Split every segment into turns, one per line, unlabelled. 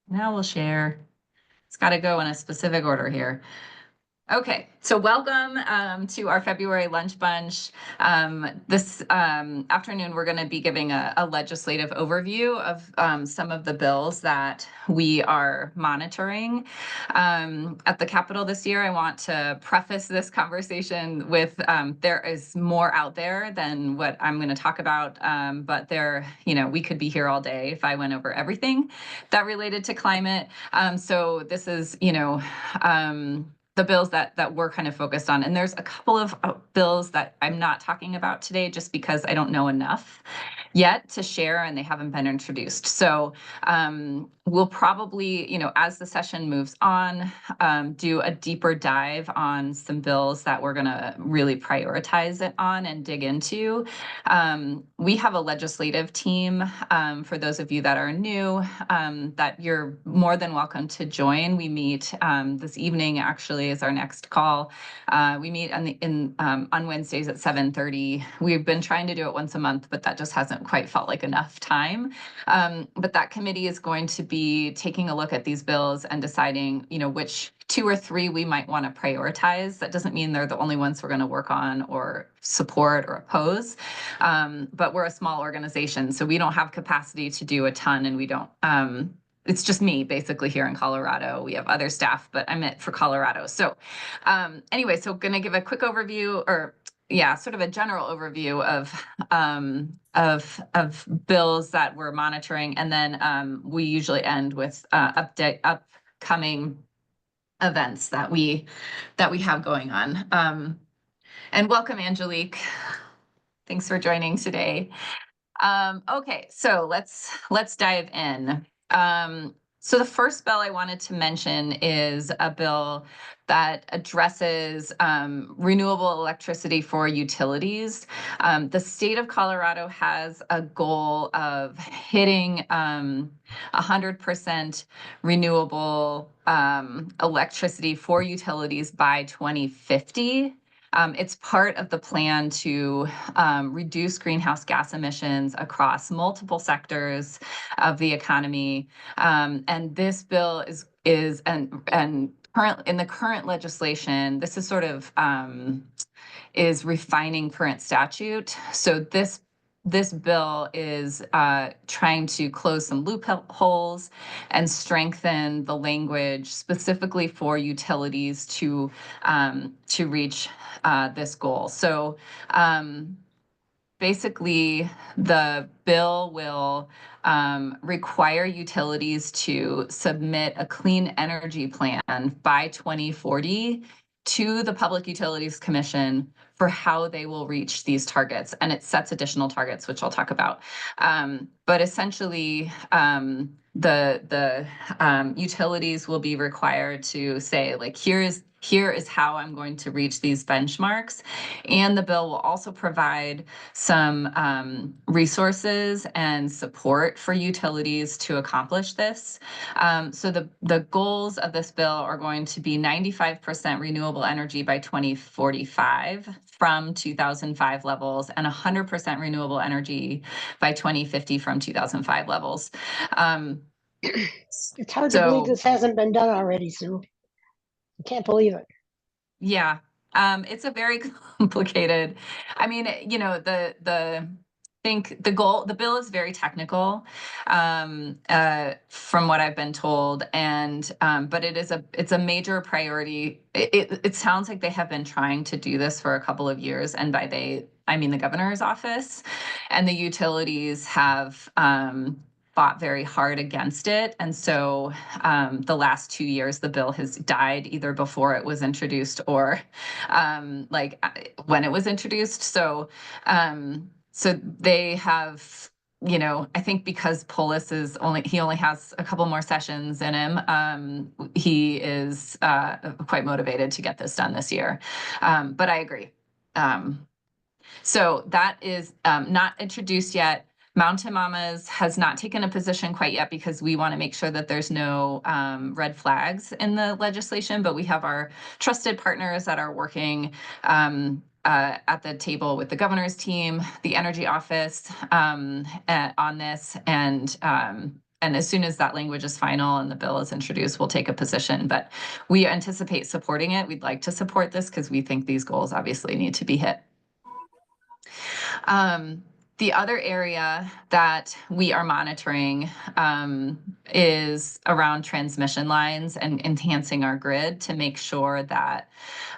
Now we'll share. It's got to go in a specific order here. Okay, so welcome to our February lunch bunch. This afternoon, we're going to be giving a legislative overview of some of the bills that we are monitoring at the Capitol this year. I want to preface this conversation with there is more out there than what I'm going to talk about, but we could be here all day if I went over everything that related to climate. So this is, the bills that we're kind of focused on. And there's a couple of bills that I'm not talking about today just because I don't know enough yet to share and they haven't been introduced. So we'll probably, as the session moves on, do a deeper dive on some bills that we're going to really prioritize it on and dig into. We have a legislative team, for those of you that are new, that you're more than welcome to join. We meet this evening, actually, is our next call. We meet on Wednesdays at 7:30. We've been trying to do it once a month, but that just hasn't quite felt like enough time. But that committee is going to be taking a look at these bills and deciding, which 2 or 3 we might want to prioritize. That doesn't mean they're the only ones we're going to work on or support or oppose. But we're a small organization, so we don't have capacity to do a ton, and we don't. It's just me basically here in Colorado. We have other staff, but I'm it for Colorado. So anyway, so going to give a quick overview, or sort of a general overview of bills that we're monitoring, and then we usually end with upcoming events that we have going on. And welcome, Angelique. Thanks for joining today. Okay, so let's dive in. So the first bill I wanted to mention is a bill that addresses renewable electricity for utilities. The state of Colorado has a goal of hitting 100% renewable electricity for utilities by 2050. It's part of the plan to reduce greenhouse gas emissions across multiple sectors of the economy. And this bill is in the current legislation, this is sort of is refining current statute. So this bill is trying to close some loopholes and strengthen the language specifically for utilities to reach this goal. So basically, the bill will require utilities to submit a clean energy plan by 2040 to the Public Utilities Commission for how they will reach these targets. And it sets additional targets, which I'll talk about. But essentially, the utilities will be required to say, like, here is how I'm going to reach these benchmarks. And the bill will also provide some resources and support for utilities to accomplish this. So the goals of this bill are going to be 95% renewable energy by 2045 from 2005 levels, and 100% renewable energy by 2050 from 2005 levels.
It's hard to believe this hasn't been done already, Sue. I can't believe it.
Yeah, it's a very complicated. I mean, the bill is very technical, from what I've been told, and but it's a major priority. It sounds like they have been trying to do this for a couple of years, and by they, I mean the governor's office, and the utilities have fought very hard against it. And so the last 2 years, the bill has died either before it was introduced or when it was introduced. So they have, I think because Polis he only has a couple more sessions in him, he is quite motivated to get this done this year. But I agree. So that is not introduced yet. Mountain Mamas has not taken a position quite yet because we want to make sure that there's no red flags in the legislation, but we have our trusted partners that are working at the table with the governor's team, the energy office on this, and and as soon as that language is final and the bill is introduced, we'll take a position. But we anticipate supporting it. We'd like to support this because we think these goals obviously need to be hit. The other area that we are monitoring is around transmission lines and enhancing our grid to make sure that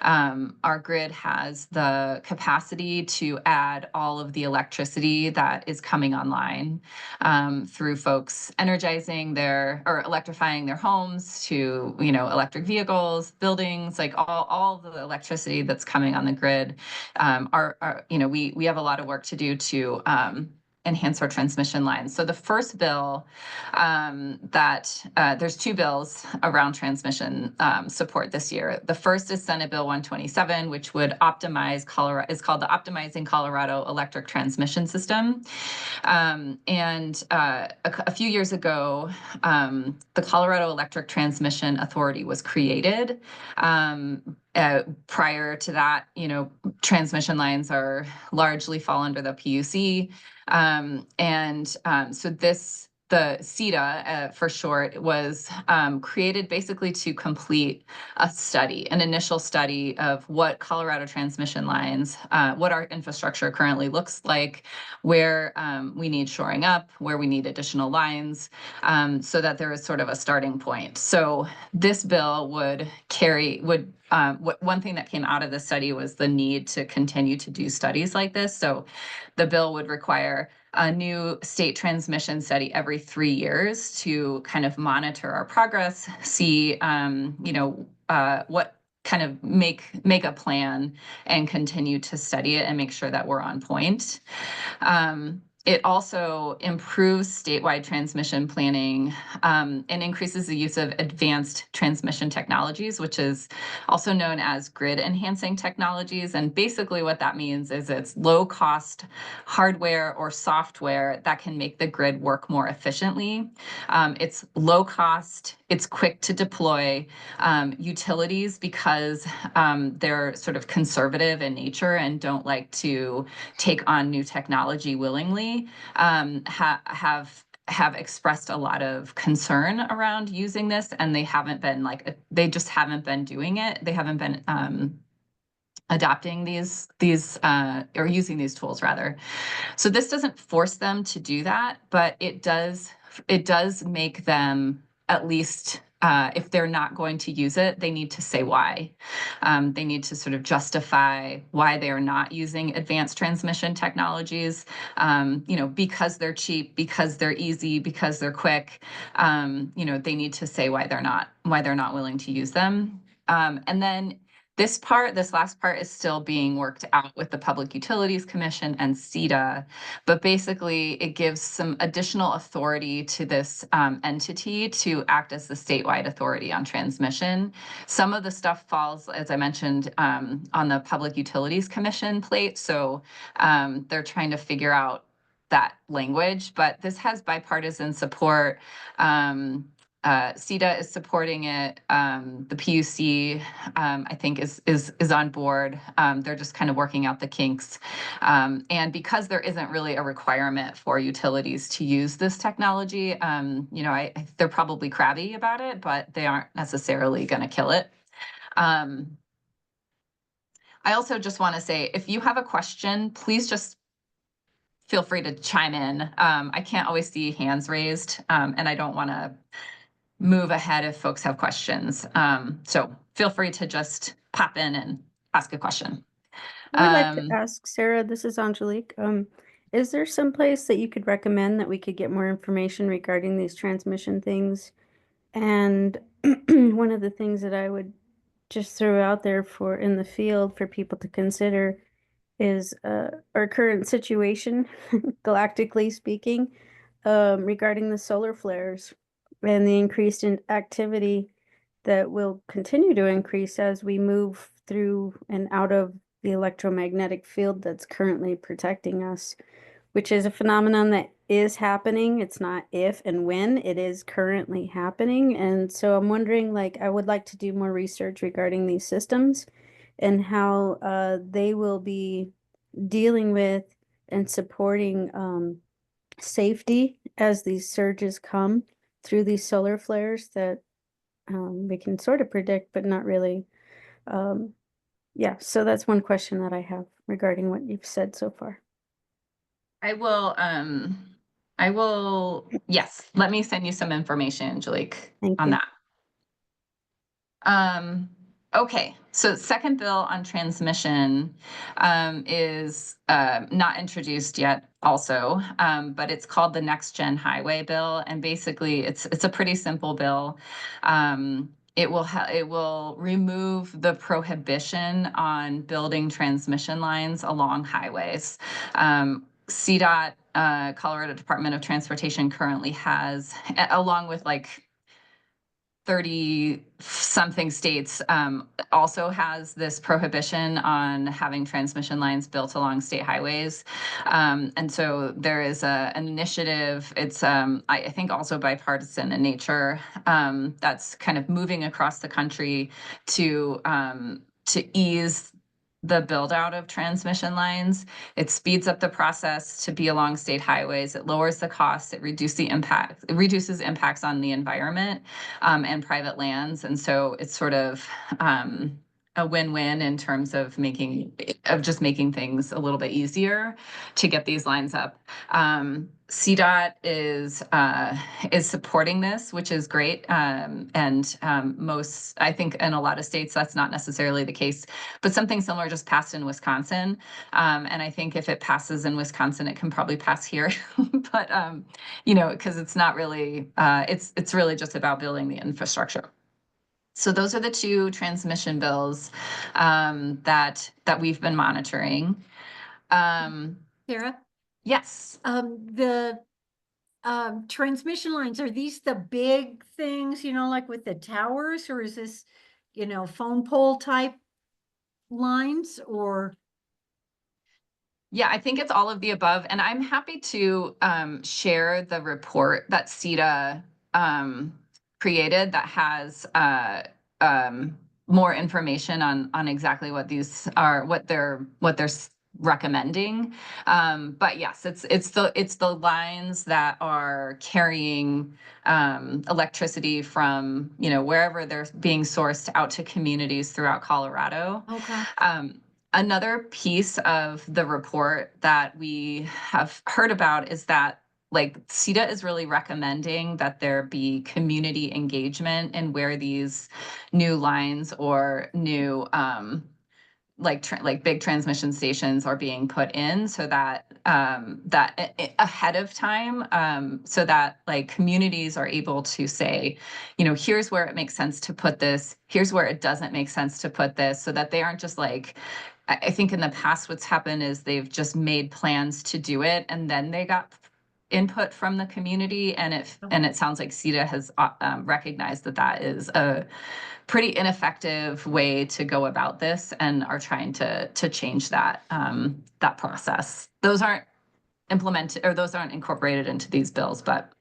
our grid has the capacity to add all of the electricity that is coming online through folks energizing or electrifying their homes to, electric vehicles, buildings, like all the electricity that's coming on the grid. We have a lot of work to do to enhance our transmission lines. So the first bill there's two bills around transmission support this year. The first is Senate Bill 127, which would optimize is called the Optimizing Colorado Electric Transmission System. A few years ago, the Colorado Electric Transmission Authority was created. Prior to that, transmission lines are largely fall under the PUC. So the CETA, for short, was created basically to complete an initial study of what Colorado transmission lines, what our infrastructure currently looks like, where we need shoring up, where we need additional lines, so that there is sort of a starting point. So this bill one thing that came out of the study was the need to continue to do studies like this. So the bill would require a new state transmission study every 3 years to kind of monitor our progress, see, what kind of make a plan and continue to study it and make sure that we're on point. It also improves statewide transmission planning and increases the use of advanced transmission technologies, which is also known as grid enhancing technologies. And basically what that means is it's low cost hardware or software that can make the grid work more efficiently. It's low cost, it's quick to deploy. Utilities, because they're sort of conservative in nature and don't like to take on new technology willingly, have expressed a lot of concern around using this, and they just haven't been doing it. They haven't been adopting these or using these tools rather. So this doesn't force them to do that, but it does make them, at least if they're not going to use it, they need to say why. They need to sort of justify why they are not using advanced transmission technologies, because they're cheap, because they're easy, because they're quick. They need to say why they're not willing to use them. And then this last part is still being worked out with the Public Utilities Commission and CETA, but basically it gives some additional authority to this entity to act as the statewide authority on transmission. Some of the stuff falls, as I mentioned, on the Public Utilities Commission plate, so they're trying to figure out that language, but this has bipartisan support. CETA is supporting it. The PUC, I think, is on board. They're just kind of working out the kinks. And because there isn't really a requirement for utilities to use this technology, they're probably crabby about it, but they aren't necessarily going to kill it. I also just want to say, if you have a question, please just feel free to chime in. I can't always see hands raised, and I don't want to move ahead if folks have questions. So feel free to just pop in and ask a question.
I would like to ask Sarah, this is Angelique. Is there some place that you could recommend that we could get more information regarding these transmission things? And one of the things that I would just throw out there in the field for people to consider is our current situation, galactically speaking, regarding the solar flares and the increased activity that will continue to increase as we move through and out of the electromagnetic field that's currently protecting us, which is a phenomenon that is happening. It's not if and when, it is currently happening. And so I'm wondering, I would like to do more research regarding these systems and how they will be dealing with and supporting safety as these surges come. through these solar flares that we can sort of predict, but not really. Yeah, so that's one question that I have regarding what you've said so far.
I will, yes, let me send you some information, Angelique,
Thank
on
you.
that. Okay, so second bill on transmission is not introduced yet also, but it's called the Next Gen Highway Bill, and basically it's a pretty simple bill. It will remove the prohibition on building transmission lines along highways. CDOT, Colorado Department of Transportation currently has, along with like 30 something states, also has this prohibition on having transmission lines built along state highways. And so there is an initiative, it's I think also bipartisan in nature, that's kind of moving across the country to ease the build out of transmission lines. It speeds up the process to be along state highways. It lowers the cost. It reduces impacts on the environment and private lands. And so it's sort of a win-win in terms of just making things a little bit easier to get these lines up. CDOT is supporting this, which is great. I think in a lot of states, that's not necessarily the case, but something similar just passed in Wisconsin. And I think if it passes in Wisconsin, it can probably pass here. But, because it's not really, it's really just about building the infrastructure. So those are the two transmission bills that we've been monitoring.
Sarah,
Yes.
the transmission lines, are these the big things, like with the towers, or is this, phone pole type lines or?
Yeah, I think it's all of the above. And I'm happy to share the report that CETA created that has more information on exactly what these are, what they're recommending. But yes, it's the lines that are carrying electricity from, wherever they're being sourced out to communities throughout Colorado.
Okay.
Another piece of the report that we have heard about is that CETA is really recommending that there be community engagement in where these new lines or new big transmission stations are being put in, so that ahead of time, so that communities are able to say, here's where it makes sense to put this, here's where it doesn't make sense to put this, so that they aren't just I think in the past what's happened is they've just made plans to do it and then they got input from the community, and it sounds like CETA has recognized that is a pretty ineffective way to go about this and are trying to change that process. Those aren't implemented, or those aren't incorporated into these bills, but.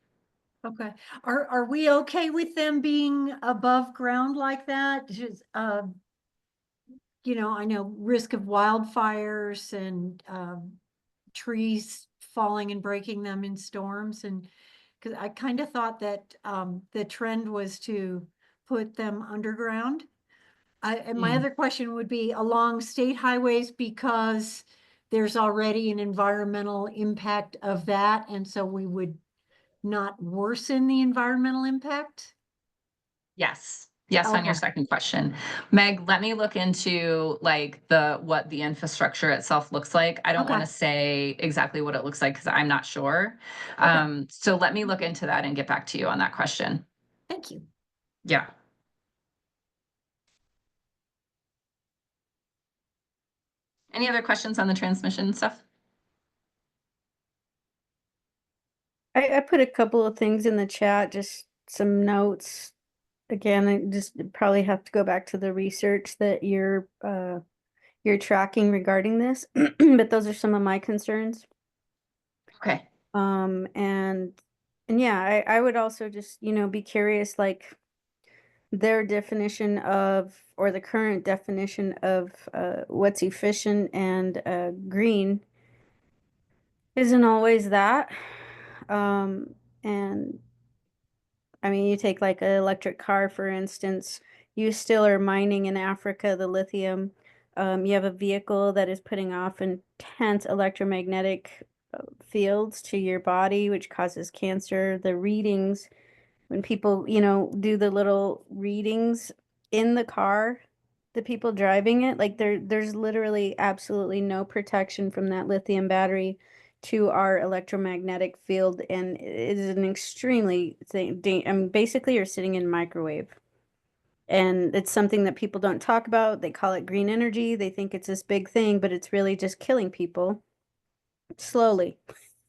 Okay. Are we okay with them being above ground like that? Just, I know risk of wildfires and trees falling and breaking them in storms, and because I kind of thought that the trend was to put them underground. And my other question would be along state highways, because there's already an environmental impact of that, and so we would not worsen the environmental impact?
Yes. Yes, on your
Okay.
second question. Meg, let me look into what the infrastructure itself looks like. I don't want to
Okay.
say exactly what it looks like because I'm not sure.
Okay.
So let me look into that and get back to you on that question.
Thank you.
Yeah. Any other questions on the transmission stuff?
I put a couple of things in the chat, just some notes. Again, I just probably have to go back to the research that you're tracking regarding this, but those are some of my concerns.
Okay.
And yeah, I would also just, be curious, their definition of, or the current definition of what's efficient and green isn't always that. And I mean, you take like an electric car, for instance, you still are mining in Africa the lithium. You have a vehicle that is putting off intense electromagnetic fields to your body, which causes cancer. The readings, when people, do the little readings in the car, the people driving it, like there's literally absolutely no protection from that lithium battery to our electromagnetic field, and it is an extremely thing. I mean, basically, you're sitting in a microwave, and it's something that people don't talk about. They call it green energy. They think it's this big thing, but it's really just killing people slowly.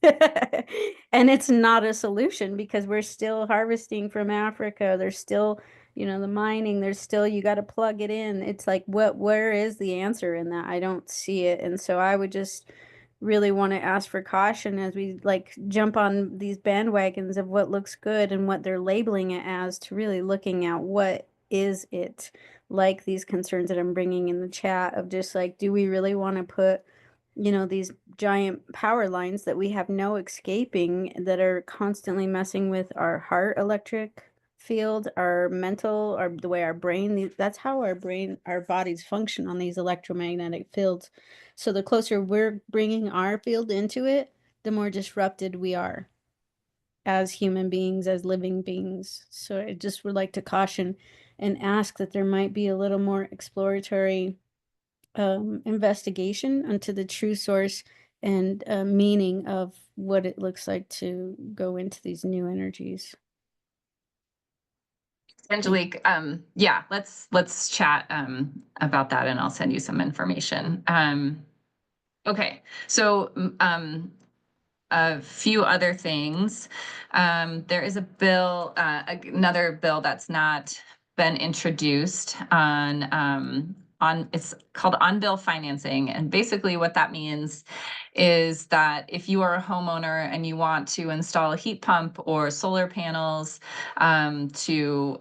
And it's not a solution because we're still harvesting from Africa. There's still, the mining, there's still, you got to plug it in. It's like, where is the answer in that? I don't see it. And so I would just really want to ask for caution as we like jump on these bandwagons of what looks good and what they're labeling it as, to really looking at what is it, like these concerns that I'm bringing in the chat of just like, do we really want to put these giant power lines that we have no escaping, that are constantly messing with our heart electric field, our mental, or the way our brain, that's how our bodies function on these electromagnetic fields. So the closer we're bringing our field into it, the more disrupted we are as human beings, as living beings. So I just would like to caution and ask that there might be a little more exploratory investigation into the true source and meaning of what it looks like to go into these new energies.
Angelique, yeah, let's chat about that, and I'll send you some information. Okay, so a few other things. There is a bill, another bill that's not been introduced on it's called on-bill financing. And basically what that means is that if you are a homeowner and you want to install a heat pump or solar panels to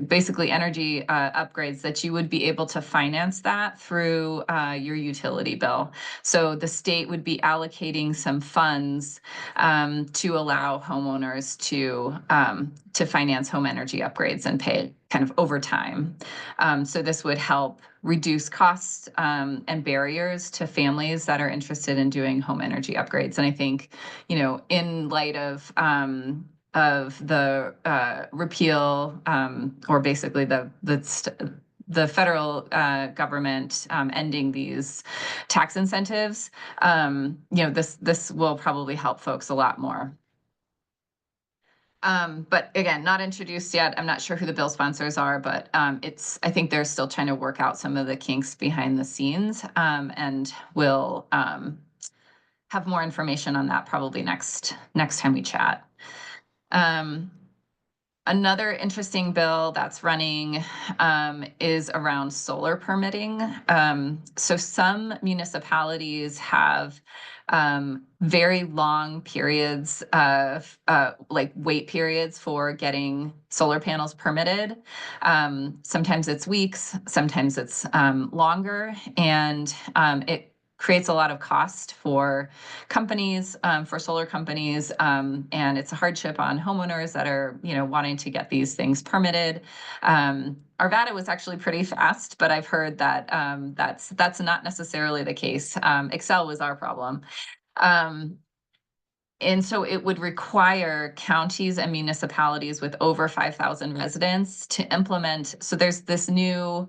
basically energy upgrades, that you would be able to finance that through your utility bill. So the state would be allocating some funds to allow homeowners to finance home energy upgrades and pay kind of over time. So this would help reduce costs and barriers to families that are interested in doing home energy upgrades. And I think, in light of the repeal or basically the federal government ending these tax incentives, this will probably help folks a lot more. But again, not introduced yet. I'm not sure who the bill sponsors are, but I think they're still trying to work out some of the kinks behind the scenes, and we'll have more information on that probably next time we chat. Another interesting bill that's running is around solar permitting. So some municipalities have very long periods of wait periods for getting solar panels permitted. Sometimes it's weeks, sometimes it's longer, and it creates a lot of cost for companies, for solar companies, and it's a hardship on homeowners that are, wanting to get these things permitted. Arvada was actually pretty fast, but I've heard that that's not necessarily the case. Excel was our problem. And so it would require counties and municipalities with over 5,000 residents to implement. So there's this new,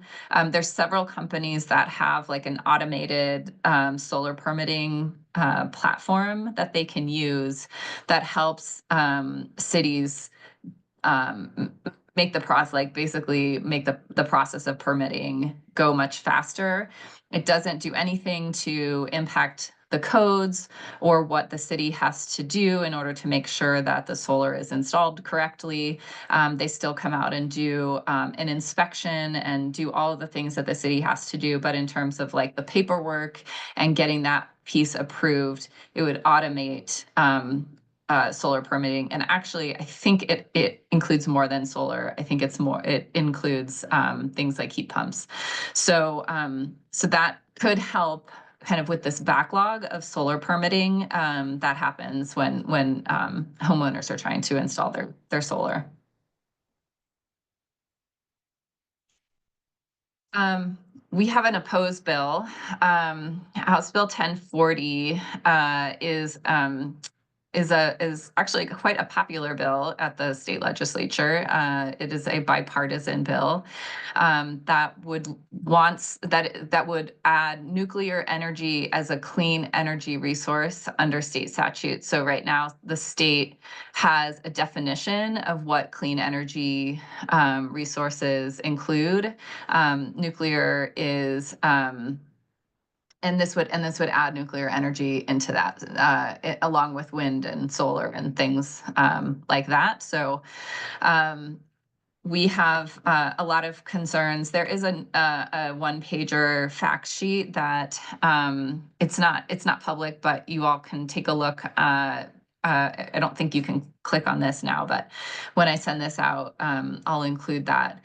there's several companies that have like an automated solar permitting platform that they can use that helps cities make the process, basically make the process of permitting go much faster. It doesn't do anything to impact the codes or what the city has to do in order to make sure that the solar is installed correctly. They still come out and do an inspection and do all of the things that the city has to do. But in terms of like the paperwork and getting that piece approved, it would automate solar permitting. And actually, I think it includes more than solar. I think it includes things like heat pumps. So that could help kind of with this backlog of solar permitting that happens when homeowners are trying to install their solar. We have an opposed bill. House Bill 1040 is actually quite a popular bill at the state legislature. It is a bipartisan bill that would add nuclear energy as a clean energy resource under state statute. So right now, the state has a definition of what clean energy resources include. Nuclear is and this would add nuclear energy into that, along with wind and solar and things like that. So we have a lot of concerns. There is a one-pager fact sheet that it's not public, but you all can take a look. I don't think you can click on this now, but when I send this out, I'll include that.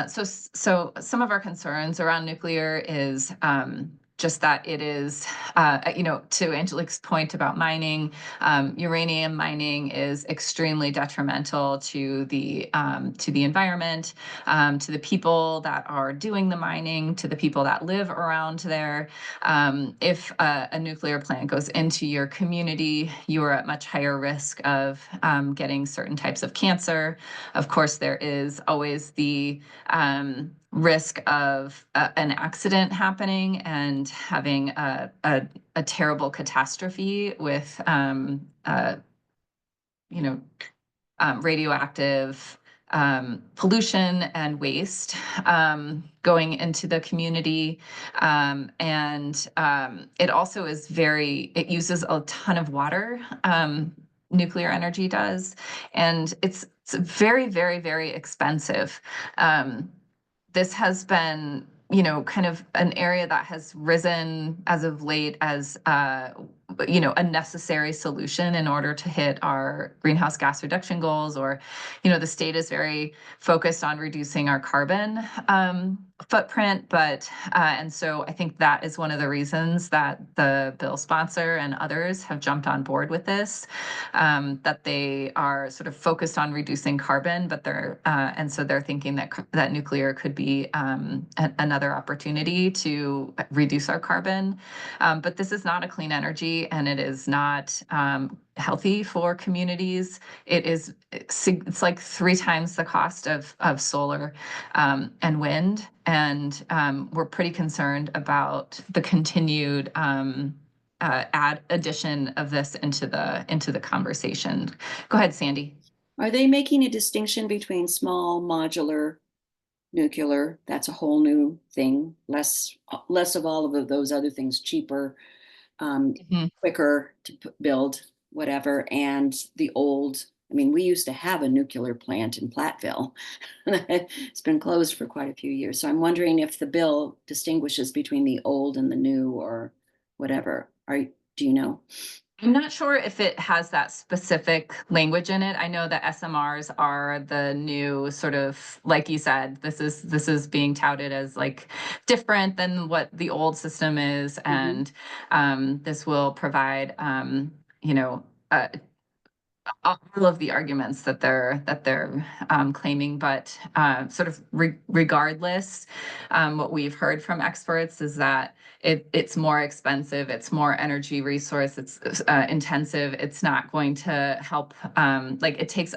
So some of our concerns around nuclear is just that it is, to Angelique's point about mining, uranium mining is extremely detrimental to the environment, to the people that are doing the mining, to the people that live around there. If a nuclear plant goes into your community, you are at much higher risk of getting certain types of cancer. Of course, there is always the risk of an accident happening and having a terrible catastrophe with radioactive pollution and waste going into the community. And it also is it uses a ton of water. Nuclear energy does, and it's very, very, very expensive. This has been, kind of an area that has risen as of late as, a necessary solution in order to hit our greenhouse gas reduction goals, or, the state is very focused on reducing our carbon footprint. And so I think that is one of the reasons that the bill sponsor and others have jumped on board with this, that they are sort of focused on reducing carbon, but and so they're thinking that nuclear could be another opportunity to reduce our carbon. But this is not a clean energy, and it is not healthy for communities. It's like 3 times the cost of solar and wind, and we're pretty concerned about the continued addition of this into the conversation. Go ahead, Sandy.
Are they making a distinction between small modular nuclear? That's a whole new thing. Less of all of those other things, cheaper, quicker to build, whatever. And the old, we used to have a nuclear plant in Platteville. It's been closed for quite a few years. So I'm wondering if the bill distinguishes between the old and the new, or whatever. Do you know?
I'm not sure if it has that specific language in it. I know that SMRs are the new sort of, like you said, this is being touted as like different than what the old system is. And this will provide, all of the arguments that they're claiming, but sort of regardless, what we've heard from experts is that it's more expensive, it's more energy resource, it's intensive. It's not going to help. It takes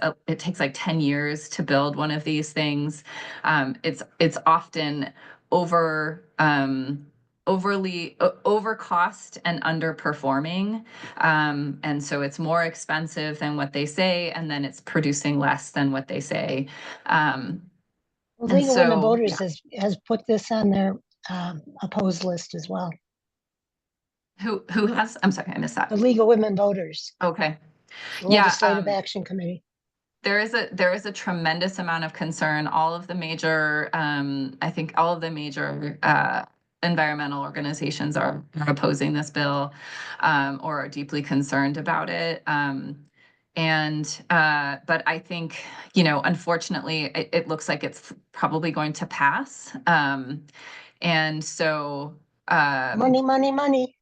like 10 years to build one of these things. It's often overly over cost and underperforming, and so it's more expensive than what they say, and then it's producing less than what they say.
League of Women Voters has put this on their opposed list as well.
Who has? I'm sorry, I missed that.
The League of Women Voters.
Okay.
Legislative Action Committee.
There is a tremendous amount of concern. All of the major, I think all of the major environmental organizations are opposing this bill, or are deeply concerned about it. But I think, unfortunately, it looks like it's probably going to pass. And so
money.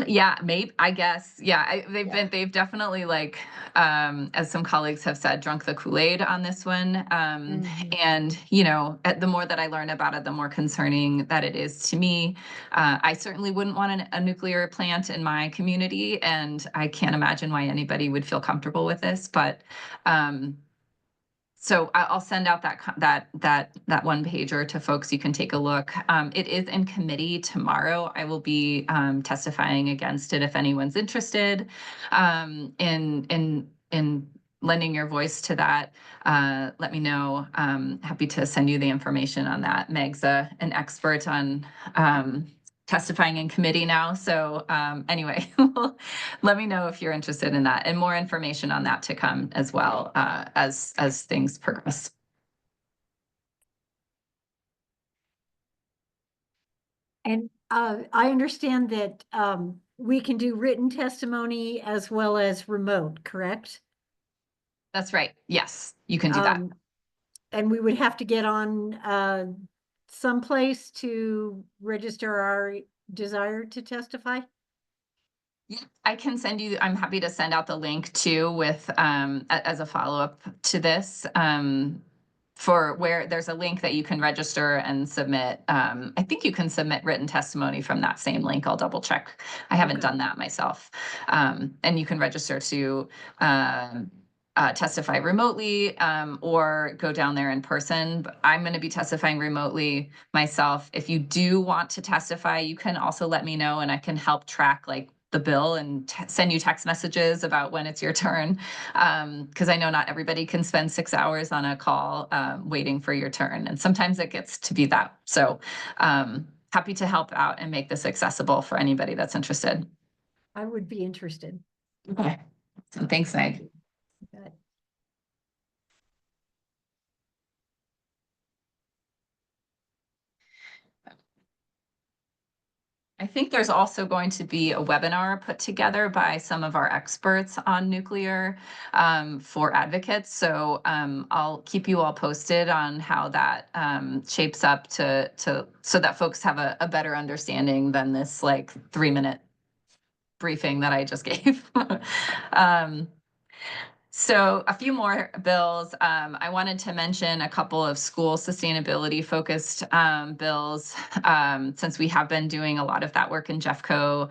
Yeah, maybe, I guess. Yeah, they've definitely like, as some colleagues have said, drunk the Kool-Aid on this one. And, the more that I learn about it, the more concerning that it is to me. I certainly wouldn't want a nuclear plant in my community, and I can't imagine why anybody would feel comfortable with this, but, so I'll send out that one pager to folks. You can take a look. It is in committee tomorrow. I will be testifying against it if anyone's interested in lending your voice to that. Let me know. Happy to send you the information on that. Meg's an expert on testifying in committee now. So anyway, let me know if you're interested in that, and more information on that to come as well as things progress.
And I understand that we can do written testimony as well as remote, correct?
That's right. Yes, you can do that.
And we would have to get on someplace to register our desire to testify?
Yeah, I can send you, I'm happy to send out the link too with as a follow-up to this. For where there's a link that you can register and submit. I think you can submit written testimony from that same link. I'll double check. I haven't done that myself. And you can register to testify remotely or go down there in person. But I'm going to be testifying remotely myself. If you do want to testify, you can also let me know, and I can help track like the bill and send you text messages about when it's your turn. Because I know not everybody can spend 6 hours on a call waiting for your turn. And sometimes it gets to be that. So happy to help out and make this accessible for anybody that's interested.
I would be interested.
Okay. So thanks, Meg.
Okay.
I think there's also going to be a webinar put together by some of our experts on nuclear for advocates. So I'll keep you all posted on how that shapes up to so that folks have a better understanding than this like 3-minute briefing that I just gave. So a few more bills. I wanted to mention a couple of school sustainability focused bills since we have been doing a lot of that work in Jeffco.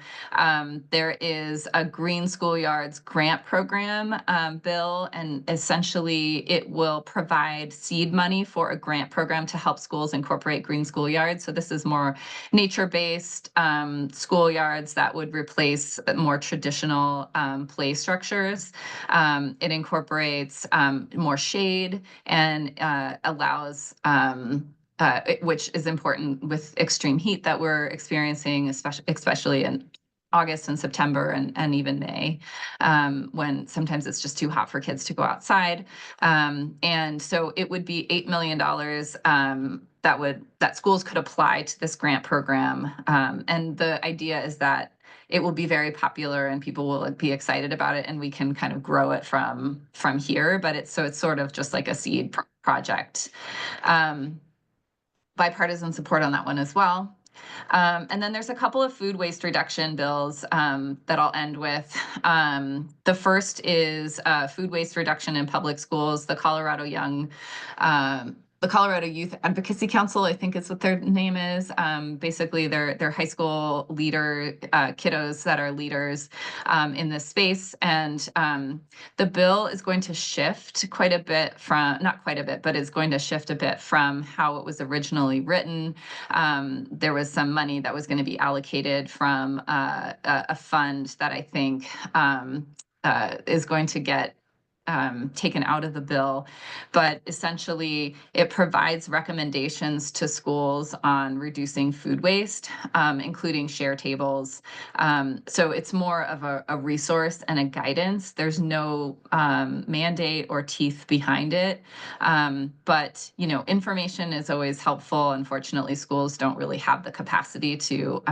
There is a Green Schoolyards grant program bill, and essentially it will provide seed money for a grant program to help schools incorporate green schoolyards. So this is more nature-based schoolyards that would replace more traditional play structures. It incorporates more shade and allows, which is important with extreme heat that we're experiencing, especially in August and September and even May, when sometimes it's just too hot for kids to go outside. And so it would be $8 million that schools could apply to this grant program. And the idea is that it will be very popular and people will be excited about it, and we can kind of grow it from here. But it's sort of just like a seed project. Bipartisan support on that one as well. And then there's a couple of food waste reduction bills that I'll end with. The first is food waste reduction in public schools. The Colorado Youth Advocacy Council, I think is what their name is. Basically, they're high school leader kiddos that are leaders in this space. And the bill is going to shift quite a bit from, not quite a bit, but it's going to shift a bit from how it was originally written. There was some money that was going to be allocated from a fund that I think is going to get taken out of the bill, but essentially it provides recommendations to schools on reducing food waste, including share tables. So it's more of a resource and a guidance. There's no mandate or teeth behind it. But information is always helpful. Unfortunately, schools don't really have the capacity to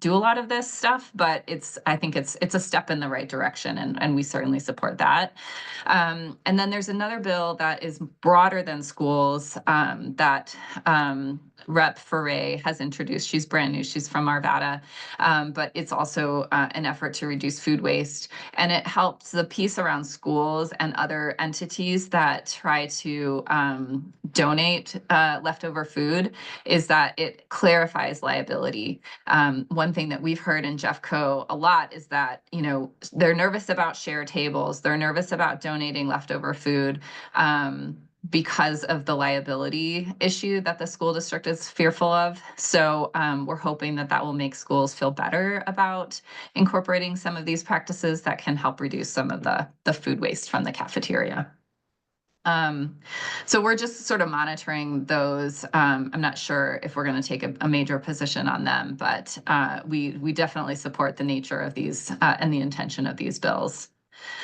do a lot of this stuff, but I think it's a step in the right direction, and we certainly support that. And then there's another bill that is broader than schools that Rep. Foray has introduced. She's brand new. She's from Arvada. But it's also an effort to reduce food waste. And it helps the piece around schools and other entities that try to donate leftover food is that it clarifies liability. One thing that we've heard in Jeffco a lot is that, you know, they're nervous about share tables. They're nervous about donating leftover food because of the liability issue that the school district is fearful of. So we're hoping that that will make schools feel better about incorporating some of these practices that can help reduce some of the food waste from the cafeteria. So we're just sort of monitoring those. I'm not sure if we're going to take a major position on them, but we definitely support the nature of these and the intention of these bills.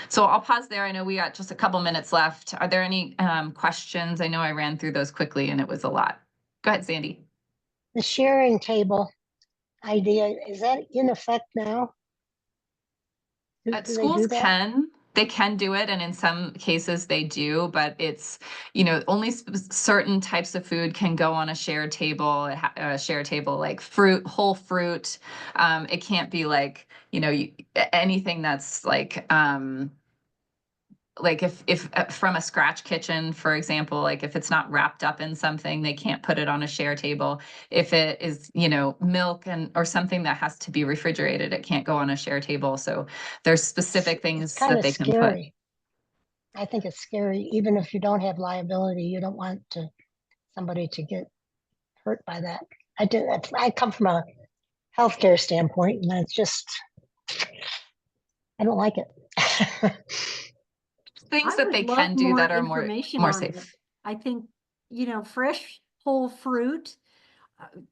So I'll pause there. I know we got just a couple minutes left. Are there any questions? I know I ran through those quickly and it was a lot. Go ahead, Sandy.
The sharing table idea, is that in effect now? Do they do
Schools
that?
they can do it, and in some cases they do, but it's, you know, only certain types of food can go on a shared table, like fruit, whole fruit. It can't be like, you know, anything that's like if from a scratch kitchen, for example, like if it's not wrapped up in something, they can't put it on a share table. If it is, you know, milk or something that has to be refrigerated, it can't go on a share table. So there's specific things
Kind
that
of
they can put.
scary. I think it's scary. Even if you don't have liability, you don't want somebody to get hurt by that. I come from a healthcare standpoint, and it's just, I don't like it.
Things
I
that
would
they
love
can do that are
information
more
on it.
safe.
I think, you know, fresh whole fruit,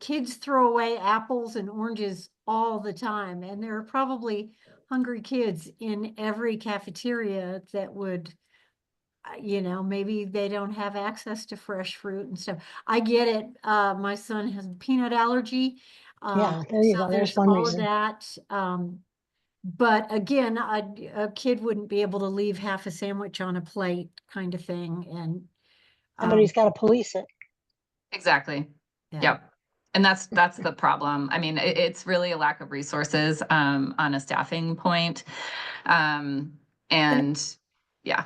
kids throw away apples and oranges all the time, and there are probably hungry kids in every cafeteria that would, you know, maybe they don't have access to fresh fruit and stuff. I get it. My son has a peanut allergy.
Yeah, there you
so
go. There's
there's
one
all of
reason.
that. But again, a kid wouldn't be able to leave half a sandwich on a plate kind of thing. And
Somebody's got to police it.
Exactly.
yeah.
Yep. And that's the problem. I mean, it's really a lack of resources on a staffing point. And yeah.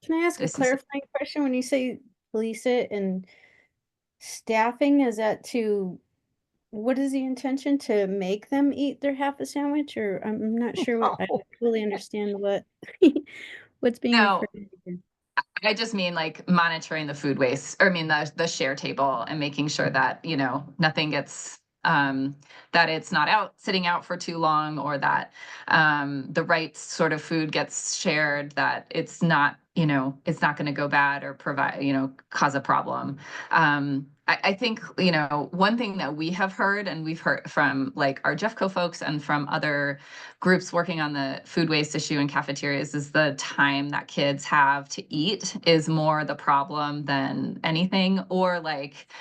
Can I ask a clarifying question? When you say police it and staffing, is that what is the intention, to make them eat their half a sandwich? Or I'm not sure what I
No.
fully understand what's being
No.
referred to.
I just mean like monitoring the food waste, or I mean the share table, and making sure that, you know, nothing gets that it's not sitting out for too long, or that the right sort of food gets shared, that it's not, you know, it's not going to go bad or provide, you know, cause a problem. I think, you know, one thing that we have heard, and we've heard from like our Jeffco folks and from other groups working on the food waste issue in cafeterias, is the time that kids have to eat is more the problem than anything. Or like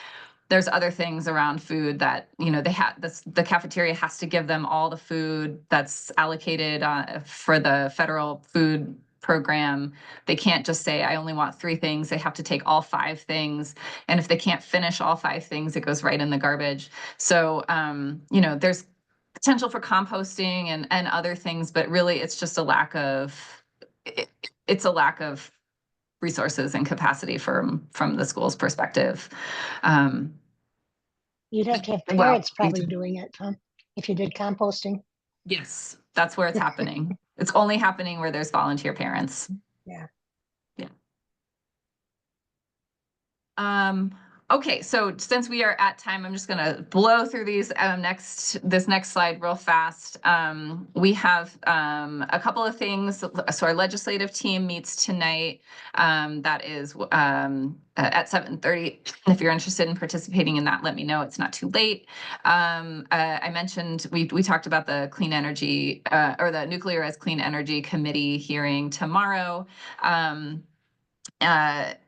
there's other things around food that, you know, the cafeteria has to give them all the food that's allocated for the federal food program. They can't just say, I only want 3 things. They have to take all 5 things. And if they can't finish all 5 things, it goes right in the garbage. So, you know, there's potential for composting and other things, but really it's just a lack of, it's a lack of resources and capacity from the school's perspective.
You'd have to have
Well,
parents probably doing it, if you did composting.
Yes, that's where it's happening. It's only happening where there's volunteer parents.
Yeah.
Yeah. Okay, so since we are at time, I'm just gonna blow through these this next slide real fast. We have a couple of things. So our legislative team meets tonight. That is at 7:30. If you're interested in participating in that, let me know. It's not too late. I mentioned we talked about the clean energy or the Nuclear as Clean Energy Committee hearing tomorrow.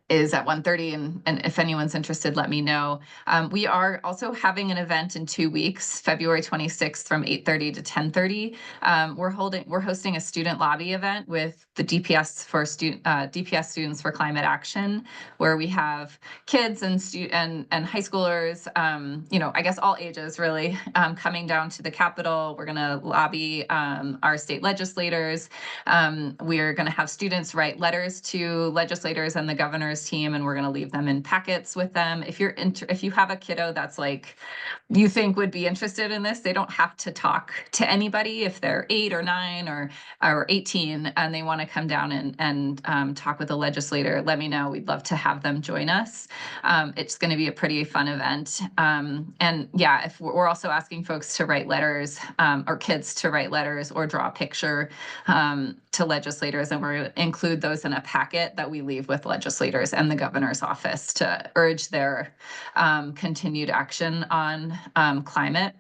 is at 1:30, and if anyone's interested, let me know. We are also having an event in 2 weeks, February 26th from 8:30 to 10:30. We're hosting a student lobby event with the DPS DPS Students for Climate Action, where we have kids and high schoolers, I guess all ages really, coming down to the Capitol. We're going to lobby our state legislators. We are going to have students write letters to legislators and the governor's team, and we're going to leave them in packets with them. If you have a kiddo that's like you think would be interested in this, they don't have to talk to anybody. If they're 8 or 9 or 18 and they want to come down and talk with a legislator, let me know. We'd love to have them join us. It's going to be a pretty fun event. And yeah, if we're also asking folks to write letters, or kids to write letters or draw a picture to legislators, and we're going to include those in a packet that we leave with legislators and the governor's office to urge their continued action on climate.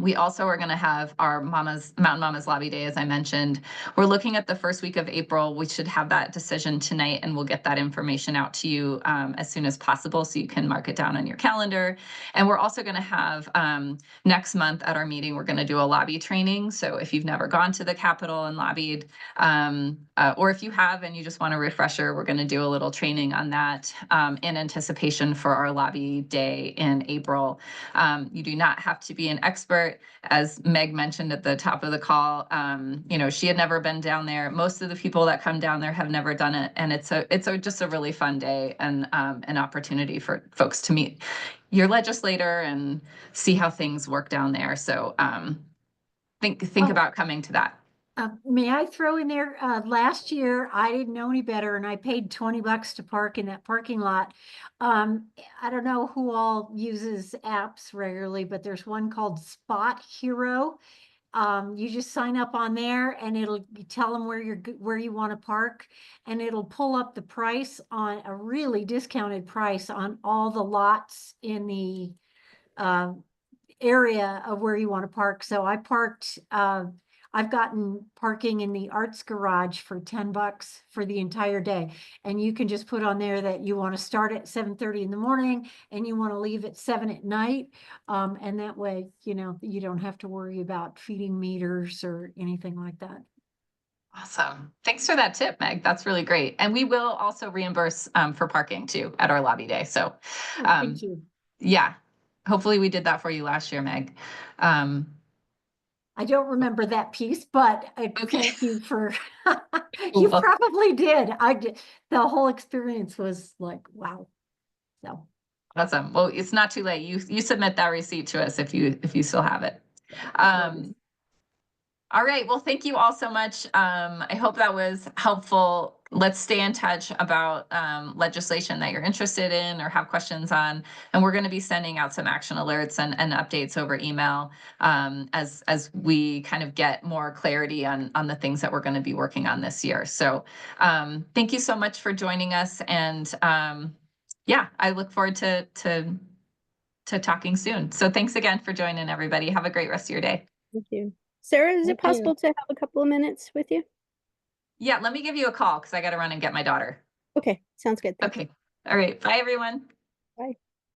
We also are going to have our Mountain Mamas Lobby Day, as I mentioned. We're looking at the first week of April. We should have that decision tonight, and we'll get that information out to you as soon as possible so you can mark it down on your calendar. And we're also going to have next month at our meeting, we're going to do a lobby training. So if you've never gone to the Capitol and lobbied, or if you have and you just want a refresher, we're going to do a little training on that in anticipation for our lobby day in April. You do not have to be an expert. As Meg mentioned at the top of the call, she had never been down there. Most of the people that come down there have never done it. And it's just a really fun day and an opportunity for folks to meet your legislator and see how things work down there. So think about coming to that.
May I throw in there, last year, I didn't know any better and I paid $20 to park in that parking lot. I don't know who all uses apps regularly, but there's one called Spot Hero. You just sign up on there and you tell them where you want to park, and it'll pull up the price on a really discounted price on all the lots in the area of where you want to park. So I parked, I've gotten parking in the arts garage for $10 for the entire day. And you can just put on there that you want to start at 7:30 in the morning and you want to leave at 7 at night. And that way, you don't have to worry about feeding meters or anything like that.
Awesome. Thanks for that tip, Meg. That's really great. And we will also reimburse for parking too at our lobby day. So
Thank you.
yeah, hopefully we did that for you last year, Meg.
I don't remember that piece, but
Okay.
thank you for, you probably did. The whole experience was like, wow. So.
Awesome. Well, it's not too late. You submit that receipt to us if you still have it. All right. Well, thank you all so much. I hope that was helpful. Let's stay in touch about legislation that you're interested in or have questions on. And we're going to be sending out some action alerts and updates over email as we kind of get more clarity on the things that we're going to be working on this year. So thank you so much for joining us. And yeah, I look forward to talking soon. So thanks again for joining, everybody. Have a great rest of your day.
Thank you. Sarah, is it
Thank you.
possible to have a couple of minutes with you?
Yeah, let me give you a call because I got to run and get my daughter.
Okay, sounds good. Thank you.
Okay. All right. Bye, everyone.
Bye.